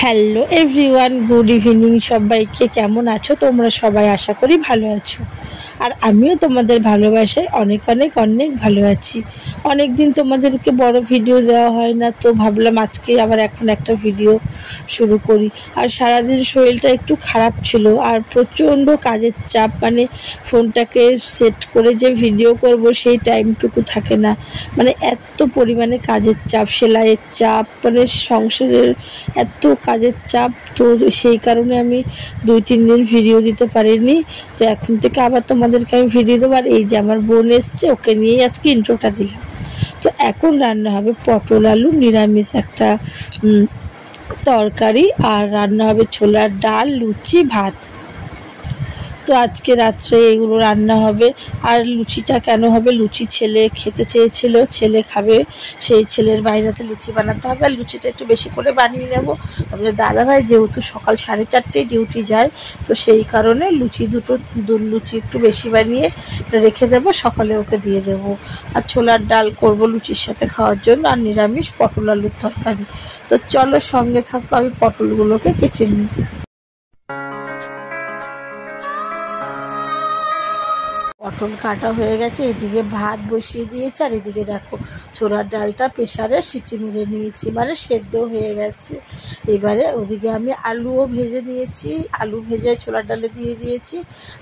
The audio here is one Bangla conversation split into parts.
Hello everyone, good evening. সবাইকে কেমন আছো তোমরা? সবাই আশা করি ভালো আছো, আর আমিও তোমাদের ভালোবাসায় অনেক অনেক অনেক ভালো আছি। অনেক দিন তোমাদেরকে বড় ভিডিও দেওয়া হয় না, তো ভাবলাম আজকে আবার এখন একটা ভিডিও শুরু করি। আর সারাদিন শরীরটা একটু খারাপ ছিল, আর প্রচণ্ড কাজের চাপ, মানে ফোনটাকে সেট করে যে ভিডিও করব সেই টাইমটুকু থাকে না। মানে এত পরিমাণে কাজের চাপ, সেলাইয়ের চাপ, মানে সংসারের এত কাজের চাপ, তো সেই কারণে আমি 2-3 দিন ভিডিও দিতে পারিনি। তো এখন থেকে আবার তোমাদেরকে আমি ভিডিও দেবো। আর এই যে আমার বোন এসছে, ওকে নিয়েই আজকে ইন্ট্রোটা দিলাম। তো এখন রান্না হবে পটল আলু নিরামিষ একটা তরকারি, আর রান্না হবে ছোলার ডাল, লুচি, ভাত। তো আজকে রাত্রে এগুলো রান্না হবে। আর লুচিটা কেন হবে, লুচি ছেলে খেতে চেয়েছিল, ছেলে খাবে, সেই ছেলের বাইরেতে লুচি বানাতে হবে। আর লুচিটা একটু বেশি করে বানিয়ে নেব। তবে দাদাভাই যেহেতু সকাল 4:30টায় ডিউটি যায়, তো সেই কারণে লুচি লুচি একটু বেশি বানিয়ে রেখে দেবো, সকালে ওকে দিয়ে দেবো। আর ছোলার ডাল করব লুচির সাথে খাওয়ার জন্য, আর নিরামিষ পটল আলুর তরকারি। তো চলো সঙ্গে থাকো, আমি পটলগুলোকে কেটে নিই। পটল কাটা হয়ে গেছে, এদিকে ভাত বসিয়ে দিয়েছি, আর এদিকে দেখো ছোলার ডালটা প্রেসারে সিটি মেরে নিয়েছি, মানে সেদ্ধ হয়ে গেছে। এবারে ওদিকে আমি আলুও ভেজে নিয়েছি, আলু ভেজে ছোলার ডালে দিয়ে দিয়েছি।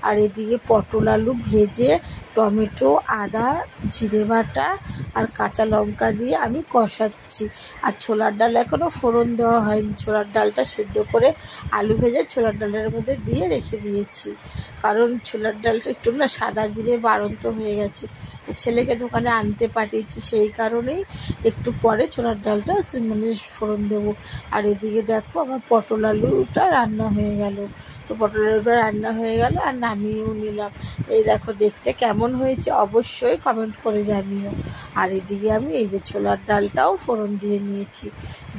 আর এদিকে পটল আলু ভেজে টমেটো, আদা, জিরে বাটা আর কাঁচা লঙ্কা দিয়ে আমি কষাচ্ছি। আর ছোলার ডাল এখনও ফোড়ন দেওয়া হয়নি, ছোলার ডালটা সেদ্ধ করে আলু ভেজে ছোলার ডালের মধ্যে দিয়ে রেখে দিয়েছি। কারণ ছোলার ডালটা একটু না সাদা জিরে বাড়ন্ত হয়ে গেছে, তো ছেলেকে দোকানে আনতে পাঠিয়েছি, সেই কারণেই একটু পরে ছোলার ডালটা মানে ফোড়ন দেবো। আর এদিকে দেখো আমার পটল আলুটা রান্না হয়ে গেল। তো পটল আলুটা রান্না হয়ে গেল, আর নামিয়েও নিলাম। এই দেখো দেখতে কেমন হয়েছে অবশ্যই কমেন্ট করে জানিও। আর এদিকে আমি এই যে ছোলার ডালটাও ফোড়ন দিয়ে নিয়েছি,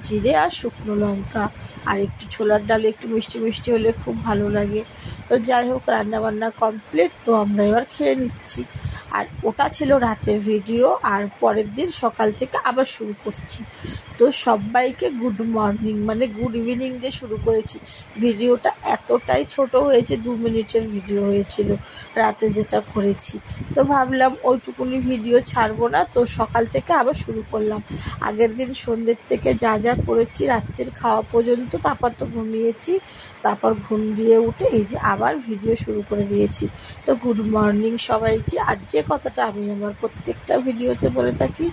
জিরে আর শুকনো লঙ্কা। আর একটু ছোলার ডাল একটু মিষ্টি মিষ্টি হলে খুব ভালো লাগে। তো যাই হোক, রান্নাবান্না কমপ্লিট, তো আমরা এবার খেয়ে নিচ্ছি। আর ওটা ছিল রাতের ভিডিও, আর পরের দিন সকাল থেকে আবার শুরু করছি। তো সবাইকে গুড মর্নিং, মানে গুড ইভিনিং দিয়ে শুরু করেছি। ভিডিওটা এতটাই ছোট হয়েছে, 2 মিনিটের ভিডিও হয়েছিল রাতে যেটা করেছি। তো ভাবলাম ওইটুকুনি ভিডিও ছাড়বো না, তো সকাল থেকে আবার শুরু করলাম। আগের দিন সন্ধ্যের থেকে যা যা করেছি রাত্রির খাওয়া পর্যন্ত, তারপর তো ঘুমিয়েছি, তারপর ঘুম দিয়ে উঠে এই যে আবার ভিডিও শুরু করে দিয়েছি। তো গুড মর্নিং সবাইকে। আর যে কথাটা আমি আমার প্রত্যেকটা ভিডিওতে বলে থাকি,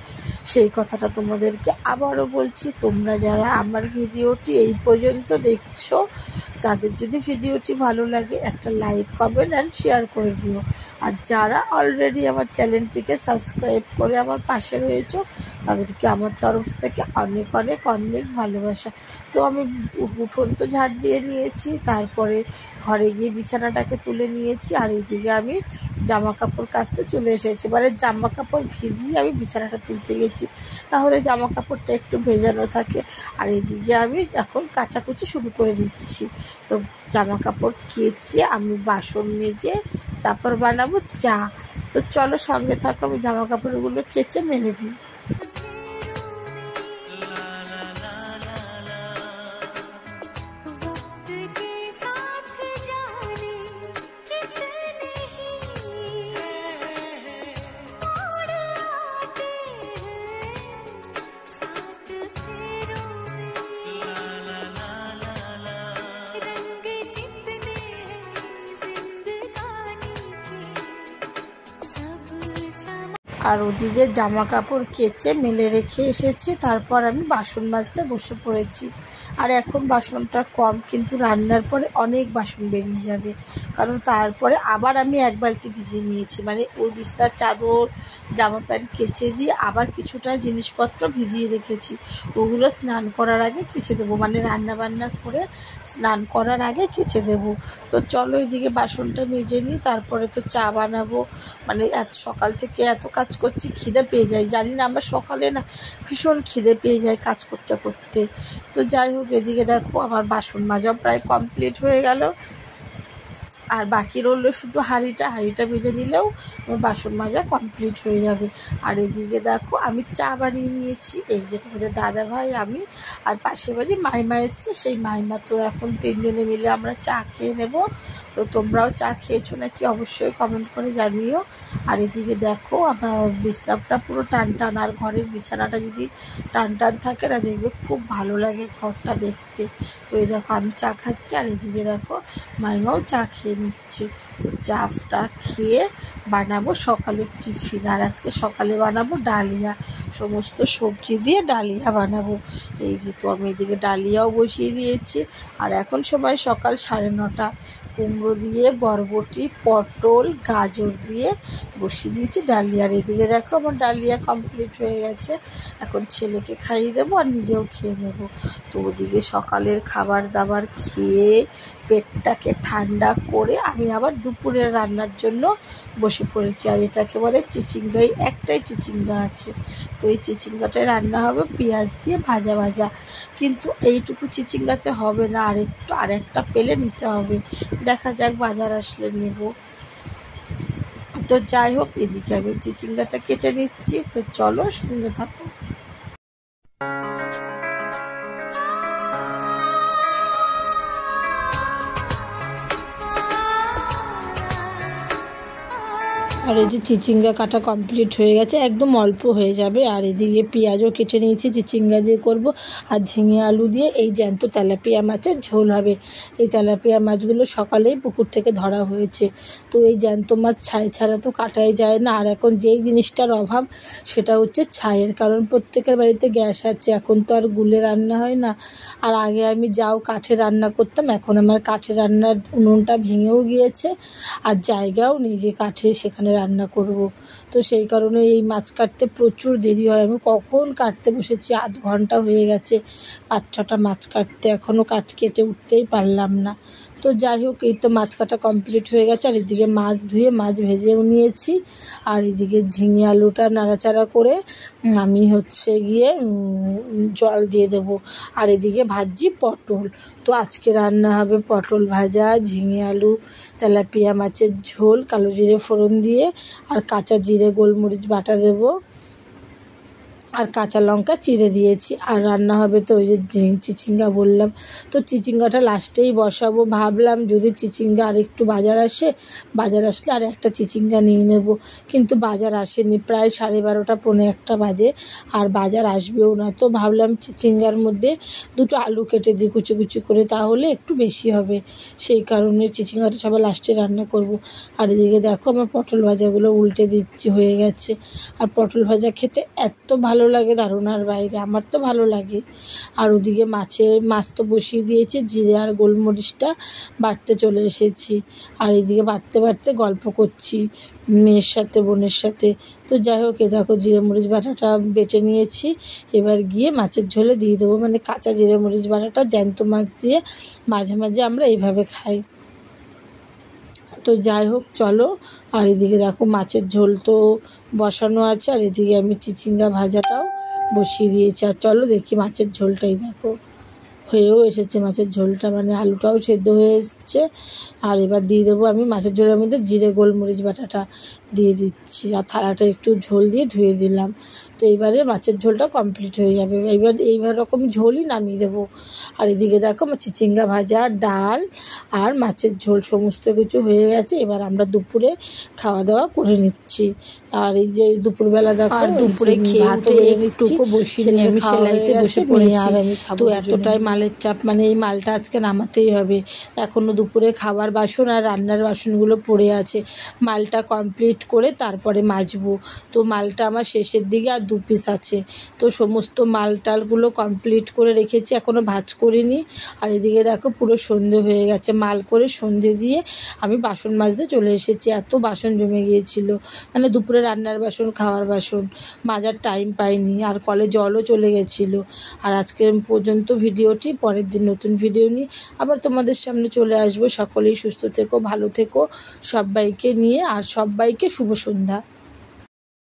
সেই কথাটা তোমাদেরকে আবারও বলছি, তোমরা যারা আমার ভিডিওটি এই পর্যন্ত দেখছো, তাদের যদি ভিডিওটি ভালো লাগে একটা লাইক, কমেন্ট অ্যান্ড শেয়ার করে দিও। আর যারা অলরেডি আমার চ্যানেলটিকে সাবস্ক্রাইব করে আমার পাশে রয়েছো, তাদেরকে আমার তরফ থেকে অনেক অনেক অনেক ভালোবাসা। তো আমি উঠোন তো ঝাড় দিয়ে নিয়েছি, তারপরে ঘরে গিয়ে বিছানাটাকে তুলে নিয়েছি। আর এইদিকে আমি জামা কাপড় কাচতে চলে এসেছি, মানে জামা কাপড় ভিজিয়ে আমি বিছানাটা তুলতে গেছি, তাহলে জামা কাপড়টা একটু ভেজানো থাকে। আর এদিকে আমি এখন কাচাকুচি শুরু করে দিচ্ছি। তো জামা কাপড় কেচে আমি বাসন মেজে তারপর বানাবো চা। তো চলো সঙ্গে থাকো, আমি জামা কাপড়গুলো কেচে মেলে দিই। আর ওদিকে জামা কাপড় কেচে মেলে রেখে এসেছি, তারপর আমি বাসন মাজতে বসে পড়েছি। আর এখন বাসনটা কম, কিন্তু রান্নার পরে অনেক বাসন বেরিয়ে যাবে, কারণ তারপরে আবার আমি 1 বালতি ভিজিয়ে নিয়েছি, মানে ওই বিছনার চাদর, জামা প্যান্ট কেচে দিয়ে আবার কিছুটা জিনিসপত্র ভিজিয়ে রেখেছি, ওগুলো স্নান করার আগে কেচে দেবো, মানে রান্না বান্না করে স্নান করার আগে কেচে দেবো। তো চলো এদিকে বাসনটা মেজে নিই, তারপরে তো চা বানাবো। মানে সকাল থেকে এত কাজ করছি, খিদে পেয়ে যায়, জানি না আমার সকালে না ভীষণ খিদে পেয়ে যায় কাজ করতে করতে। তো যাই হোক, এদিকে দেখো আমার বাসন মাজা প্রায় কমপ্লিট হয়ে গেল। আর বাকি রইলো শুধু হাঁড়িটা ভেজে নিলেও আমার বাসন মাজা কমপ্লিট হয়ে যাবে। আর এদিকে দেখো আমি চা বানিয়ে নিয়েছি, এই যে তোমাদের দাদাভাই, আমি আর পাশের বাড়ি মাইমা এসছে, সেই মাইমা। তো এখন 3 জনে মিলে আমরা চা খেয়ে নেব। তো তোমরাও চা খেয়েছো নাকি অবশ্যই কমেন্ট করে জানিও। আর এদিকে দেখো আমার বিছানাটা পুরো টান, আর ঘরের বিছানাটা যদি টান থাকে না, দেখবে খুব ভালো লাগে ঘরটা দেখতে। তো এই দেখো আমি চা খাচ্ছি, আর এদিকে দেখো মাইমাও চা খেয়ে নিচ্ছে। তো চাটা খেয়ে বানাবো সকালের টিফিন। আর আজকে সকালে বানাবো ডালিয়া, সমস্ত সবজি দিয়ে ডালিয়া বানাবো। এই যে তো আমি এদিকে ডালিয়াও বসিয়ে দিয়েছি। আর এখন সময় সকাল 9:30। কুমড়ো দিয়ে, বরবটি, পটল, গাজর দিয়ে বসিয়ে দিয়েছি ডালিয়া। আর এদিকে দেখো আমার ডালিয়া কমপ্লিট হয়ে গেছে। এখন ছেলেকে খাইয়ে দেবো আর নিজেও খেয়ে নেব। তো ওদিকে সকালের খাবার দাবার খেয়ে পেটটাকে ঠান্ডা করে আমি আবার দুপুরের রান্নার জন্য বসে পড়েছি। আর এটাকে বলে চিচিঙ্গা, একটাই চিচিঙ্গা আছে। তো এই চিচিঙ্গাটায় রান্না হবে পেঁয়াজ দিয়ে ভাজা। কিন্তু এইটুকু চিচিঙ্গাতে হবে না, আর একটা পেলে নিতে হবে। দেখা যাক বাজার আসলে নেব। তো যাই হোক, এদিকে আমি চিচিঙ্গাটা কেটে নিচ্ছি। তো চলো সঙ্গে থাকো। আর এই যে চিচিঙ্গা কাটা কমপ্লিট হয়ে গেছে, একদম অল্প হয়ে যাবে। আর এদিকে পেঁয়াজও কেটে নিয়েছি, চিচিঙ্গা দিয়ে করব। আর ঝিঙে আলু দিয়ে এই জ্যান্ত তেলাপিয়া মাছের ঝোল হবে। এই তেলাপিয়া মাছগুলো সকালেই পুকুর থেকে ধরা হয়েছে। তো এই জ্যান্ত মাছ ছাই ছাড়া তো কাটাই যায় না। আর এখন যেই জিনিসটার অভাব সেটা হচ্ছে ছাইয়ের, কারণ প্রত্যেকের বাড়িতে গ্যাস আছে, এখন তো আর গুলে রান্না হয় না। আর আগে আমি যাও কাঠে রান্না করতাম, এখন আমার কাঠে রান্নার উনুনটা ভেঙেও গিয়েছে, আর জায়গাও নেই যে কাঠে সেখানে রান্না করব। তো সেই কারণে এই মাছ কাটতে প্রচুর দেরি হয়। আমি কখন কাটতে বসেছি, আধ ঘন্টা হয়ে গেছে 5-6টা মাছ কাটতে, এখনও কেটে উঠতেই পারলাম না। তো যাই হোক, এই তো মাছ কাটা কমপ্লিট হয়ে গেছে। আর এদিকে মাছ ধুয়ে মাছ ভেজেও নিয়েছি। আর এদিকে ঝিঙে আলুটা নাড়াচাড়া করে আমি গিয়ে জল দিয়ে দেবো। আর এদিকে ভাজছি পটল। তো আজকে রান্না হবে পটল ভাজা, ঝিঙে আলু, তেলাপিয়া মাছের ঝোল, কালো জিরে ফোড়ন দিয়ে, আর কাঁচা জিরে গোলমরিচ বাটা দেবো, আর কাঁচা লঙ্কা চিড়ে দিয়েছি। আর রান্না হবে তো ওই যে চিচিঙ্গা বললাম, তো চিচিঙ্গাটা লাস্টেই বসাবো। ভাবলাম যদি চিচিঙ্গা আর একটু বাজার আসলে আর একটা চিচিঙ্গা নিয়ে নেব, কিন্তু বাজার আসেনি। প্রায় 12:30 পৌনে 1 বাজে, আর বাজার আসবেও না। তো ভাবলাম চিচিঙ্গার মধ্যে 2টো আলু কেটে দিই কুচি করে, তাহলে একটু বেশি হবে। সেই কারণে চিচিঙ্গাটা সবার লাস্টে রান্না করব। আর এদিকে দেখো আমার পটল ভাজাগুলো উল্টে দিচ্ছি, হয়ে গেছে। আর পটল ভাজা খেতে এত ভালো লাগে, ধারণার বাইরে, আমার তো ভালো লাগে। আর ওদিকে মাছ তো বসিয়ে দিয়েছি, জিরে আর গোলমরিচটা বাটতে চলে এসেছি। আর এদিকে বাটতে গল্প করছি মেয়ের সাথে, বোনের সাথে। তো যাই হোক, দেখো জিরে মরিচ বাটাটা বেটে নিয়েছি, এবার গিয়ে মাছের ঝোলে দিয়ে দেবো। মানে কাঁচা জিরে মরিচ বাটাটা জ্যান্ত মাছ দিয়ে মাঝে আমরা এইভাবে খাই। তো যাই হোক চলো। আর এদিকে দেখো মাছের ঝোল তো বসানো আছে, আর এদিকে আমি চিচিঙ্গা ভাজাটাও বসিয়ে দিয়েছি। আর চলো দেখি মাছের ঝোলটাই দেখো হয়েও এসেছে, মাছের ঝোলটা মানে আলুটাও সেদ্ধ হয়ে এসছে। আর এবার দিয়ে দেবো আমি মাছের ঝোলের মধ্যে জিরে গোলমরিচ বাটাটা দিয়ে দিচ্ছি, আর থালাটা একটু ঝোল দিয়ে ধুয়ে দিলাম। তো এইবারে মাছের ঝোলটা কমপ্লিট হয়ে যাবে। এইবার রকম ঝোলই নামিয়ে দেবো। আর এদিকে দেখো আমার চিচিঙ্গা ভাজা, ডাল আর মাছের ঝোল সমস্ত কিছু হয়ে গেছে। এবার আমরা দুপুরে খাওয়া দাওয়া করে নিচ্ছি। আর এই যে দুপুরবেলা দেখো, দুপুরে খেয়ে একটুকু বসিয়ে আমি সেলাইতে বসে পড়েছি। আর আমি তো এতটাই মালের চাপ, মানে এই মালটা আজকে নামাতেই হবে। এখনও দুপুরে খাবার বাসন আর রান্নার বাসনগুলো পড়ে আছে, মালটা কমপ্লিট করে তারপরে মাজবো। তো মালটা আমার শেষের দিকে আর 2 পিস আছে। তো সমস্ত মালটালগুলো কমপ্লিট করে রেখেছি, এখনও ভাজ করিনি। আর এদিকে দেখো পুরো সন্ধে হয়ে গেছে, মাল করে সন্ধে দিয়ে আমি বাসন মাজতে চলে এসেছি। এত বাসন জমে গিয়েছিল, মানে দুপুরে রান্নার বাসন, খাওয়ার বাসন, মাজার টাইম পাইনি। আর কলে জলও চলে গেছিলো। আর আজকে পর্যন্ত ভিডিওটি, পরের দিন নতুন ভিডিও নিয়ে আবার তোমাদের সামনে চলে আসবো। সকলেই সুস্থ থেকো, ভালো থেকো সবাইকে নিয়ে, আর সবাইকে শুভ সন্ধ্যা।